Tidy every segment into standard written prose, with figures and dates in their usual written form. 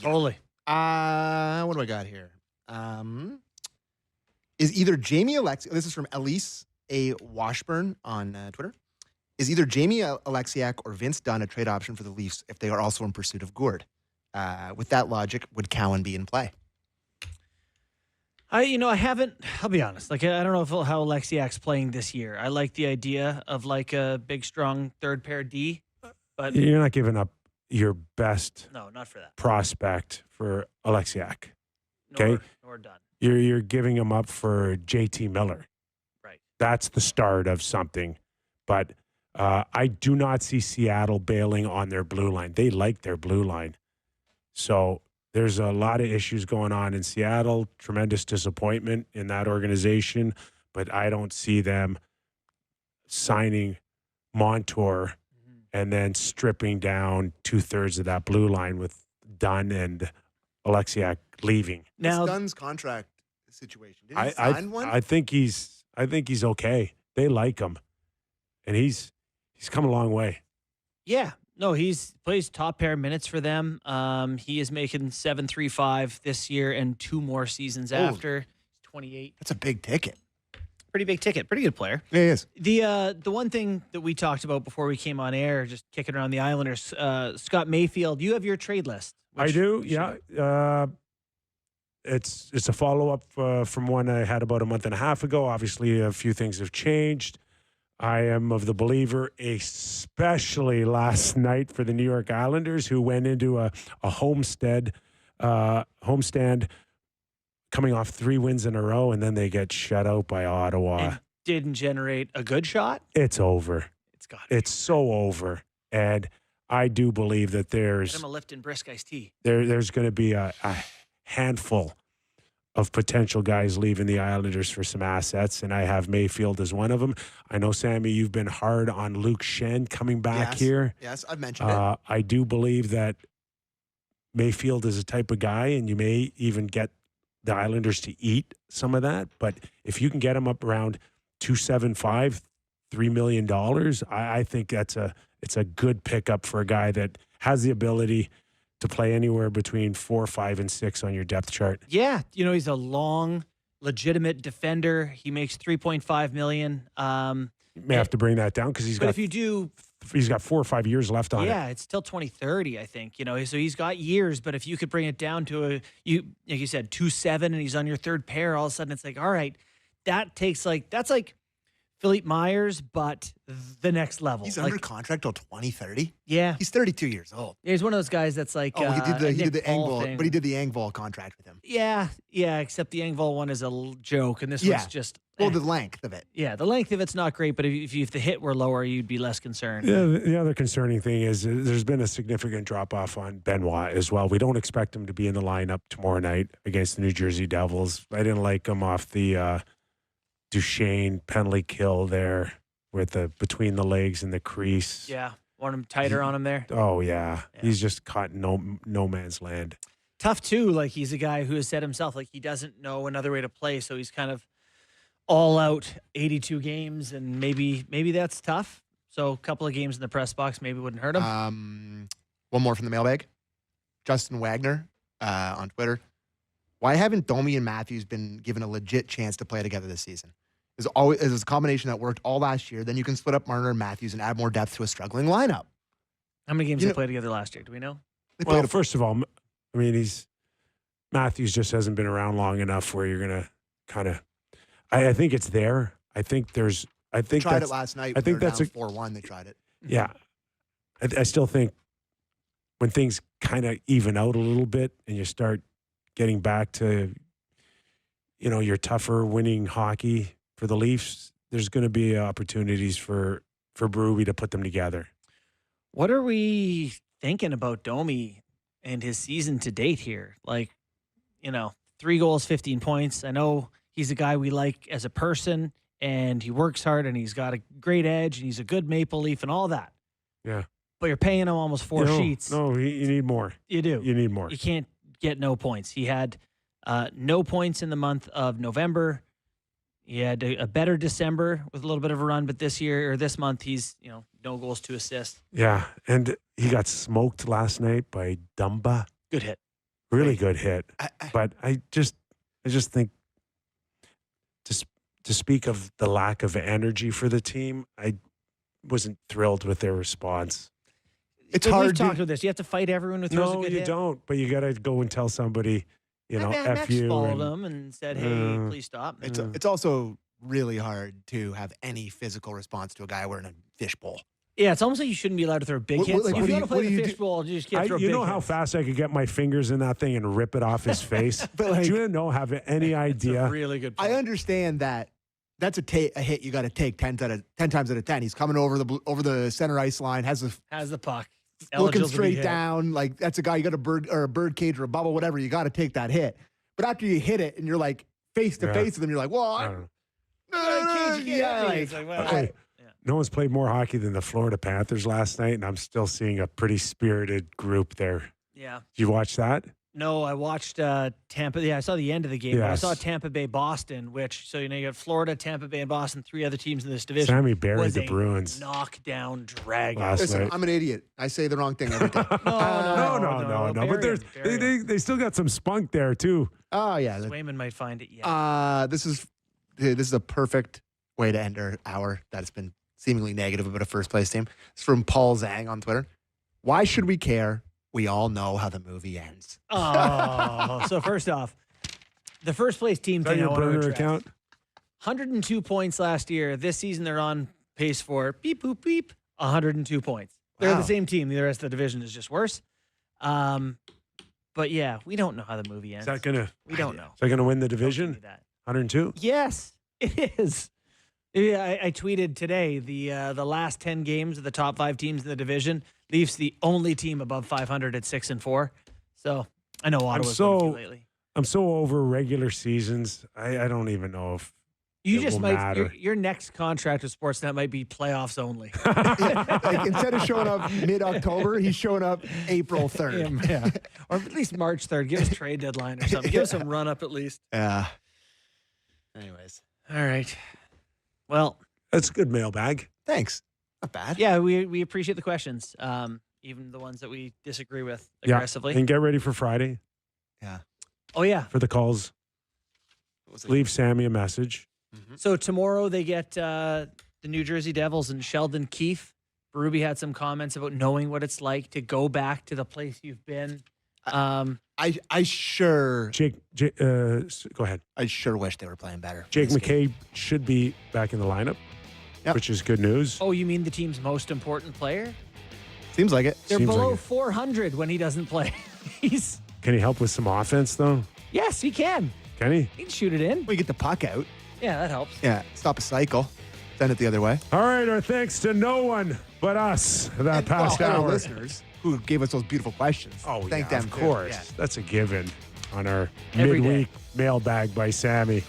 Totally. What do I got here? Is either Jamie Alexiak, this is from Elise A. Washburn on Twitter. Is either Jamie Alexiak or Vince Dunn a trade option for the Leafs if they are also in pursuit of Gourde? With that logic, would Cowan be in play? I haven't, I'll be honest. Like, I don't know how Alexiak's playing this year. I like the idea of like a big, strong third pair D, but You're not giving up your best no, not for that. prospect for Alexiak. Okay. Nor done. You're giving him up for JT Miller. Right. That's the start of something. But I do not see Seattle bailing on their blue line. They like their blue line. So there's a lot of issues going on in Seattle, tremendous disappointment in that organization, but I don't see them signing Montour and then stripping down 2/3 of that blue line with Dunn and Alexiak leaving. Now, What's Dunn's contract situation? Did he sign one? I think he's okay. They like him, and he's come a long way. yeah, no, he's plays top pair minutes for them. He is making $7.35 this year and 2 more seasons Holy. after. He's 28. That's a big ticket. Pretty big ticket. Pretty good player. Yeah, he is. The one thing that we talked about before we came on air, just kicking around the Islanders, Scott Mayfield, you have your trade list. I do, yeah. It's a follow-up from one I had about a month and a half ago. Obviously, a few things have changed. I am of the believer, especially last night for the New York Islanders, who went into a homestand coming off 3 wins in a row, and then they get shut out by Ottawa. And didn't generate a good shot. It's over. It's got It's so over. And I do believe that Get him a Lipton brisk iced tea. there's going to be a handful of potential guys leaving the Islanders for some assets, and I have Mayfield as one of them. I know, Sammy, you've been hard on Luke Shen coming back Yes. here. Yes, I've mentioned it. I do believe that Mayfield is a type of guy, and you may even get the Islanders to eat some of that. But if you can get him up around $275, $3 million, I think it's a good pickup for a guy that has the ability to play anywhere between 4, 5, and 6 on your depth chart. Yeah, he's a long, legitimate defender. He makes $3.5 million. You may have to bring that down because But if you do, he's got 4 or 5 years left on it. yeah, it's till 2030, I think. So he's got years. But if you could bring it down to like you said, 2.7, and he's on your third pair, all of a sudden it's like, all right, that's like Philippe Myers, but the next level. He's like, under contract till 2030. yeah, He's 32 years old. he's one of those guys that's like, Oh, he a did Nick the Paul Engvall, thing. but he did the Engvall contract with him. Yeah, except the Engvall one is a joke, and this Yeah. one's just. Well, the length of it. Yeah, the length of it's not great, but if the hit were lower, you'd be less concerned. Yeah, the other concerning thing is there's been a significant drop-off on Benoit as well. We don't expect him to be in the lineup tomorrow night against the New Jersey Devils. I didn't like him off the Duchesne penalty kill there with the between the legs and the crease. Yeah, want him tighter on him there. Oh, yeah. He's just caught in no man's land. Tough, too. Like, he's a guy who has said himself, like, he doesn't know another way to play, so he's kind of all out 82 games, and maybe that's tough. So a couple of games in the press box maybe wouldn't hurt him. One more from the mailbag. Justin Wagner on Twitter. Why haven't Domi and Matthews been given a legit chance to play together this season? It was a combination that worked all last year. Then you can split up Marner and Matthews and add more depth to a struggling lineup. How many games they played together last year? Do we know? They Well, played first of all, I mean, Matthews just hasn't been around long enough where you're going to kind of – I think it's there. I think tried that's it last night. I think they were that's down 4-1. They tried it. Yeah. I still think when things kind of even out a little bit and you start getting back to, your tougher winning hockey for the Leafs, there's going to be opportunities for Berube to put them together. What are we thinking about Domi and his season to date here? Like, 3 goals, 15 points. I know he's a guy we like as a person, and he works hard, and he's got a great edge, and he's a good Maple Leaf and all that. Yeah. But you're paying him almost 4 sheets. No, you need more. You do. You need more. You can't get no points. He had no points in the month of November. He had a better December with a little bit of a run, but this month he's no goals, 2 assists. Yeah, and he got smoked last night by Dumba. Good hit. Really good hit. I- But I just think to speak of the lack of energy for the team, I wasn't thrilled with their response. It's We've hard talked to. about this. You have to fight everyone who throws a No, good you hit. don't. But you got to go and tell somebody, Max F you. followed and- him and said, "Hey, Uh, please stop." It's also really hard to have any physical response to a guy wearing a fishbowl. Yeah, it's almost like you shouldn't be allowed to throw big What- hits. like, if what you do want to you- play what do the you fishbowl, you just can't throw you big know how hits. fast I could get my fingers in that thing and rip it off his face? But like, Do you know, have any It's a idea? really good I point. understand that that's a hit you got to take 10 times out of 10. He's coming over the center ice line, has a Has the puck. looking Eligible to be straight hit. down. Like that's a guy you got a bird cage or a bubble, whatever. You got to take that hit. But after you hit it and you're like face to Yeah. face with him, you're like, well, I don't know. Cage, you can't hit me. It's like, well, Okay. No one's played more hockey than the Florida Panthers last night, and I'm still seeing a pretty spirited group there. Yeah. Did you watch that? No, I watched Tampa. Yeah, I saw the end of the game. But I Yes. saw Tampa Bay, Boston, which, you got Florida, Tampa Bay, and Boston, three other teams in this division. Sammy buried was the a Bruins. knockdown drag. Last listen, night. I'm an idiot. I say the wrong thing every time. No. But Bury there's, him. they still got some spunk there, too. Oh yeah. Swayman might find it. Yeah. This is a perfect way to end our hour that's been seemingly negative about a first place team. It's from Paul Zhang on Twitter. Why should we care? We all know how the movie ends. Oh, so first off, the first place team Is that thing I your want to burner address. account? 102 points last year. This season, they're on pace for beep, boop, beep, 102 points. They're Wow. the same team. The rest of the division is just worse. But yeah, we don't know how the movie ends. Is that gonna win the Don't give division? me that. 102? Yes, it is. Yeah, I tweeted today the last 10 games of the top 5 teams in the division. Leafs the only team above 500 at 6-4. So I know Ottawa's won a few lately. I'm so over regular seasons. I don't even know if You it just will might matter. your next contract with Sportsnet might be playoffs only. Like instead of showing up mid-October, he's showing up April 3rd. Yeah. Or at least March 3rd. Give us a trade deadline or something. Give us some run up at least. Yeah. Anyways, All right. Well, That's a good mailbag. thanks. Not bad. yeah, we appreciate the questions. Even the ones that we disagree with aggressively. Yeah. And get ready for Friday Oh yeah. for the calls. What was it? Leave Sammy a message. So tomorrow they get the New Jersey Devils and Sheldon Keefe. Ruby had some comments about knowing what it's like to go back to the place you've been. I sure Go ahead. I sure wish they were playing better. Jake this game. McKay should be back in the lineup, Yep. which is good news. Oh, you mean the team's most important player? Seems like it. They're Seems like below it. 400 when he doesn't play. Can he help with some offense, though? Yes, he can. Can he? He can shoot it in. We get the puck out. Yeah, that helps. Yeah. Stop a cycle. Send it the other way. All right, our thanks to no one but us that And, past well, and our hour. listeners who gave us those beautiful questions. Oh, Thank yeah, them of too. course. Yeah. That's a given on our Every midweek mailbag by Sammy.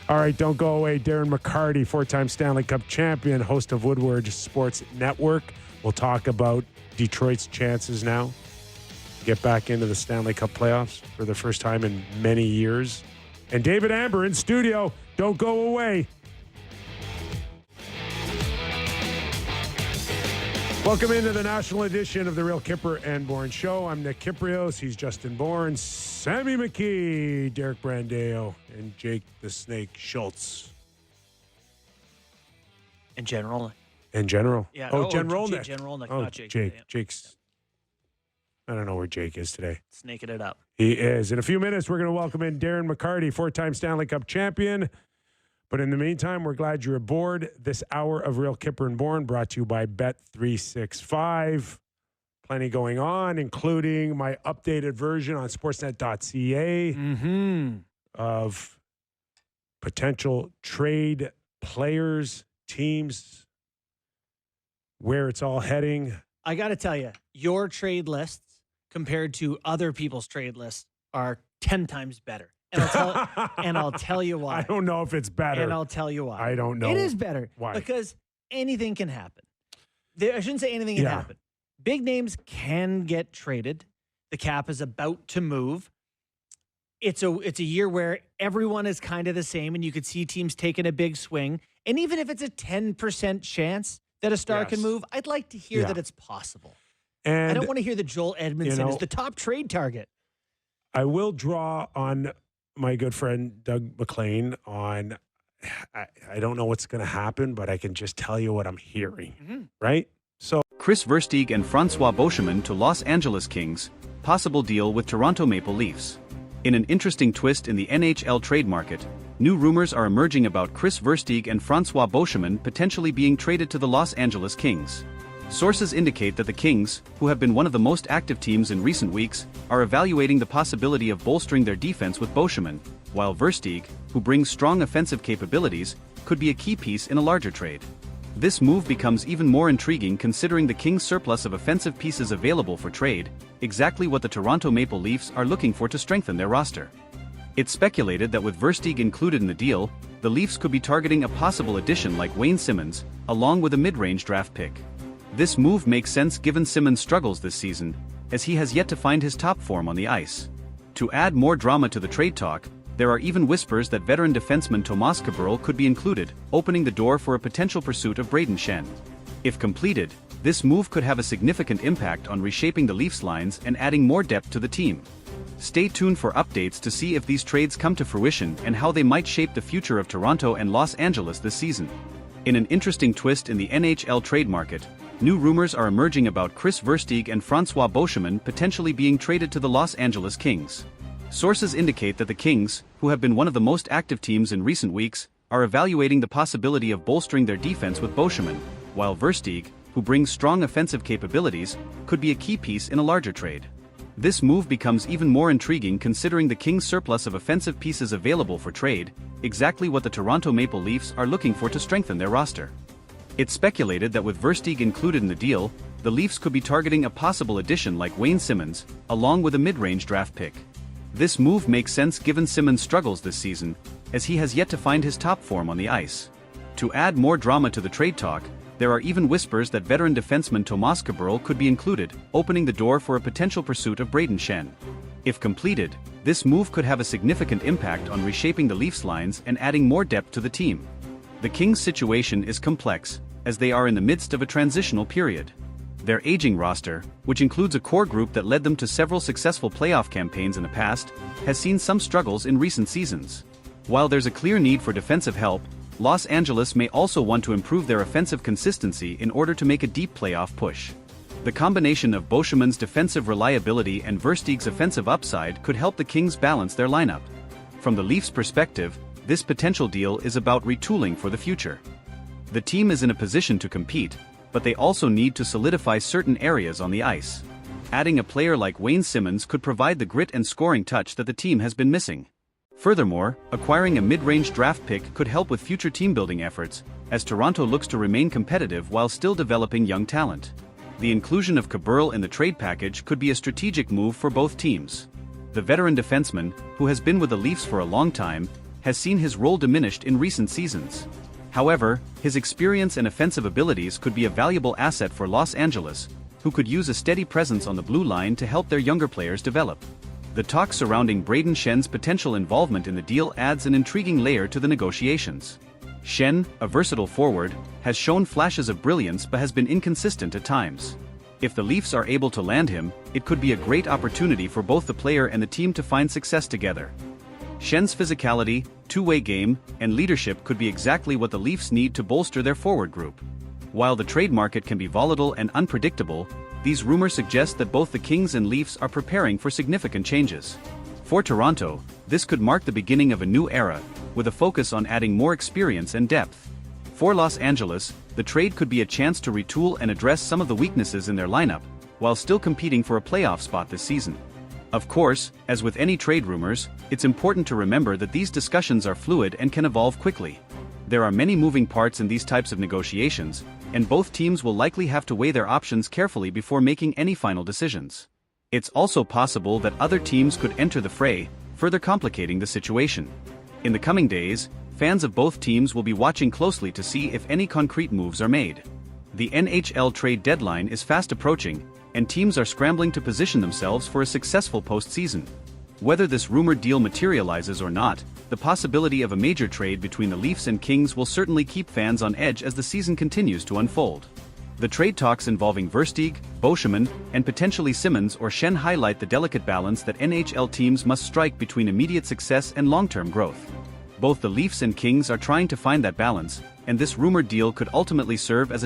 All right, don't go away. Darren McCarty, 4-time Stanley Cup champion, host of Woodward Sports Network. We'll talk about Detroit's chances now to get back into the Stanley Cup playoffs for the first time in many years. And David Amber in studio. Don't go away. Welcome into the national edition of the Real Kipper and Bourne Show. I'm Nick Kiprios. He's Justin Bourne, Sammy McKee, Derek Brandeo, and Jake the Snake Schultz. In general. In general. Yeah. Oh, Jen Rolnick. Jen Rolnick, Oh, not Jake. Jake. Yeah, Jake's. I don't know where Jake is today. snaking it up. He is. In a few minutes, we're going to welcome in Darren McCarty, 4-time Stanley Cup champion. But in the meantime, we're glad you're aboard. This hour of Real Kipper and Bourne brought to you by Bet365. Plenty going on, including my updated version on sportsnet.ca Mm-hmm. of potential trade players, teams, where it's all heading. I got to tell you, your trade lists compared to other people's trade lists are 10 times better. And I'll tell you why. I don't know if it's better. And I'll tell you why. I don't know. It is better. Why? Because anything can happen. I shouldn't say anything can Yeah. happen. Big names can get traded. The cap is about to move. It's a year where everyone is kind of the same, and you could see teams taking a big swing. And even if it's a 10% chance that a star can Yes. move, I'd like to hear Yeah. that it's possible. And I don't want to hear that Joel Edmondson know- is the top trade target. I will draw on my good friend Doug McLean on. I don't know what's going to happen, but I can just tell you what I'm hearing, right? So Chris Versteeg and Francois Beauchemin to Los Angeles Kings, possible deal with Toronto Maple Leafs. In an interesting twist in the NHL trade market, new rumors are emerging about Chris Versteeg and Francois Beauchemin potentially being traded to the Los Angeles Kings. Sources indicate that the Kings, who have been one of the most active teams in recent weeks, are evaluating the possibility of bolstering their defense with Beauchemin, while Versteeg, who brings strong offensive capabilities, could be a key piece in a larger trade. This move becomes even more intriguing considering the Kings' surplus of offensive pieces available for trade, exactly what the Toronto Maple Leafs are looking for to strengthen their roster. It's speculated that with Versteeg included in the deal, the Leafs could be targeting a possible addition like Wayne Simmonds, along with a mid-range draft pick. This move makes sense given Simmonds' struggles this season, as he has yet to find his top form on the ice. To add more drama to the trade talk, there are even whispers that veteran defenseman Tomas Kaberle could be included, opening the door for a potential pursuit of Brayden Schenn. If completed, this move could have a significant impact on reshaping the Leafs lines and adding more depth to the team. Stay tuned for updates to see if these trades come to fruition and how they might shape the future of Toronto and Los Angeles this season. In an interesting twist in the NHL trade market, new rumors are emerging about Chris Versteeg and Francois Beauchemin potentially being traded to the Los Angeles Kings. Sources indicate that the Kings, who have been one of the most active teams in recent weeks, are evaluating the possibility of bolstering their defense with Beauchemin, while Versteeg, who brings strong offensive capabilities, could be a key piece in a larger trade. This move becomes even more intriguing considering the Kings' surplus of offensive pieces available for trade, exactly what the Toronto Maple Leafs are looking for to strengthen their roster. It's speculated that with Versteeg included in the deal, the Leafs could be targeting a possible addition like Wayne Simmonds, along with a mid-range draft pick. This move makes sense given Simmonds' struggles this season, as he has yet to find his top form on the ice. To add more drama to the trade talk, there are even whispers that veteran defenseman Tomas Kaberle could be included, opening the door for a potential pursuit of Brayden Schenn. If completed, this move could have a significant impact on reshaping the Leafs lines and adding more depth to the team. The Kings' situation is complex, as they are in the midst of a transitional period. Their aging roster, which includes a core group that led them to several successful playoff campaigns in the past, has seen some struggles in recent seasons. While there's a clear need for defensive help, Los Angeles may also want to improve their offensive consistency in order to make a deep playoff push. The combination of Beauchemin's defensive reliability and Versteeg's offensive upside could help the Kings balance their lineup. From the Leafs' perspective, this potential deal is about retooling for the future. The team is in a position to compete, but they also need to solidify certain areas on the ice. Adding a player like Wayne Simmonds could provide the grit and scoring touch that the team has been missing. Furthermore, acquiring a mid-range draft pick could help with future team-building efforts, as Toronto looks to remain competitive while still developing young talent. The inclusion of Kaberle in the trade package could be a strategic move for both teams. The veteran defenseman, who has been with the Leafs for a long time, has seen his role diminished in recent seasons. However, his experience and offensive abilities could be a valuable asset for Los Angeles, who could use a steady presence on the blue line to help their younger players develop. The talk surrounding Brayden Schenn's potential involvement in the deal adds an intriguing layer to the negotiations. Schenn, a versatile forward, has shown flashes of brilliance but has been inconsistent at times. If the Leafs are able to land him, it could be a great opportunity for both the player and the team to find success together. Schenn's physicality, two-way game, and leadership could be exactly what the Leafs need to bolster their forward group. While the trade market can be volatile and unpredictable, these rumors suggest that both the Kings and Leafs are preparing for significant changes. For Toronto, this could mark the beginning of a new era, with a focus on adding more experience and depth. For Los Angeles, the trade could be a chance to retool and address some of the weaknesses in their lineup, while still competing for a playoff spot this season. Of course, as with any trade rumors, it's important to remember that these discussions are fluid and can evolve quickly. There are many moving parts in these types of negotiations, and both teams will likely have to weigh their options carefully before making any final decisions. It's also possible that other teams could enter the fray, further complicating the situation. In the coming days, fans of both teams will be watching closely to see if any concrete moves are made. The NHL trade deadline is fast approaching, and teams are scrambling to position themselves for a successful postseason. Whether this rumored deal materializes or not, the possibility of a major trade between the Leafs and Kings will certainly keep fans on edge as the season continues to unfold. The trade talks involving Versteeg, Boschman, and potentially Simmons or Shen highlight the delicate balance that NHL teams must strike between immediate success and long-term growth. Both the Leafs and Kings are trying to find that balance, and this rumored deal could ultimately serve as a